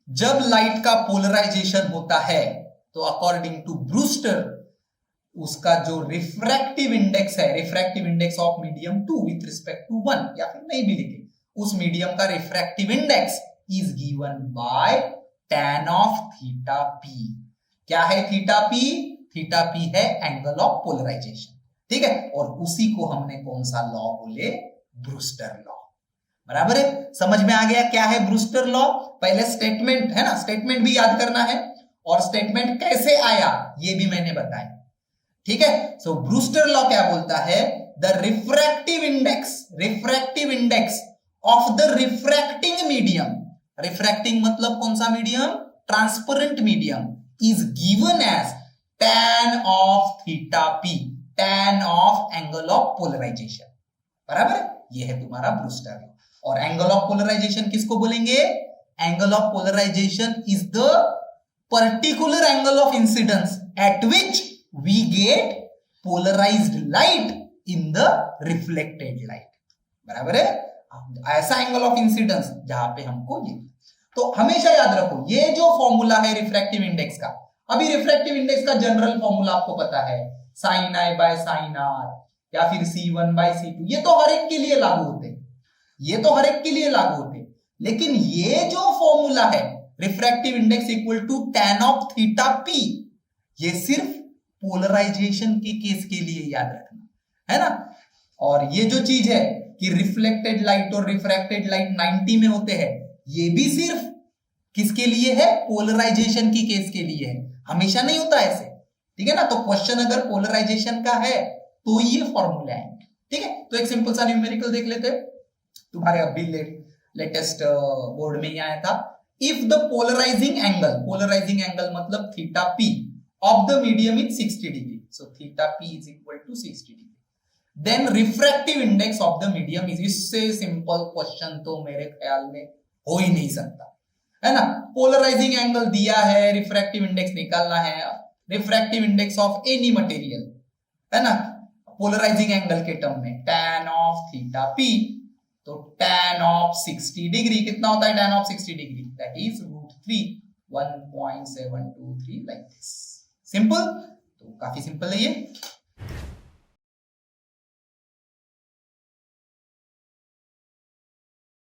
जब लाइट का पोलराइजेशन होता है तो अकॉर्डिंग टू ब्रूस्टर उसका जो रिफ्रैक्टिव इंडेक्स है, refractive index of medium 2 with respect to 1, या फिर नहीं भी लिखे, उस मीडियम का refractive index is given by tan of theta p. क्या है थीटा पी, थीटा पी है एंगल ऑफ पोलराइजेशन, ठीक है। और उसी को हमने कौन सा लॉ बोले, ब्रूस्टर लॉ, बराबर है। समझ में आ गया क्या है ब्रूस्टर लॉ। पहले स्टेटमेंट है ना, स्टेटमेंट भी याद करना है, और स्टेटमेंट कैसे आया ये भी मैंने बताया, ठीक है। सो ब्रूस्टर लॉ क्या बोलता है, the refractive index of the refracting medium, refracting मतलब कौन सा medium, transparent medium, is given as tan of theta p, tan of angle of polarization, बराबर है। ये है तुम्हारा ब्रूस्टर लॉ। और एंगल ऑफ पोलराइजेशन किसको बोलेंगे, angle of polarization is the particular angle of incidence at which we get polarized light in the reflected light, बराबर है। ऐसा एंगल ऑफ इंसिडेंस जहां पे हमको ये, तो हमेशा याद रखो ये जो फॉर्मूला है रिफ्रैक्टिव इंडेक्स का, अभी रिफ्रैक्टिव इंडेक्स का जनरल फॉर्मूला आपको पता है, sine I by sine R या फिर C1 बाय C2, ये तो हर एक के लिए लागू होते हैं, ये तो हर एक के लिए लागू होते हैं। लेकिन ये जो फॉर्मूला है refractive index equal to tan of theta p, ये सिर्फ पोलराइजेशन के केस के लिए याद रखना है ना। और ये जो चीज है कि रिफ्लेक्टेड लाइट और रिफ्रैक्टेड लाइट 90 में होते हैं, ये भी सिर्फ किसके लिए है, पोलराइजेशन की केस के लिए है, हमेशा नहीं होता ऐसे, ठीक है ना। तो क्वेश्चन अगर पोलराइजेशन का है तो ये फॉर्मूला है, ठीक है। तो एक सिंपल सा न्यूमेरिकल देख लेते हैं, तुम्हारे अभी लेटेस्ट बोर्ड में ही आया था। इफ द पोलराइजिंग एंगल मतलब theta p of the medium is 60 degree, so theta p is equal to 60 degree, then refractive index of the medium is, इससे सिंपल क्वेश्चन तो मेरे ख्याल में हो ही नहीं सकता, है ना। पोलराइजिंग एंगल दिया है, रिफ्रैक्टिव इंडेक्स निकालना है, refractive index of any material, है ना, पोलराइजिंग एंगल के टर्म में tan ऑफ थीटा p, तो tan ऑफ 60 डिग्री कितना होता है, tan of 60 degree that is √3 1.723 like this. Simple, तो काफी सिंपल है ये।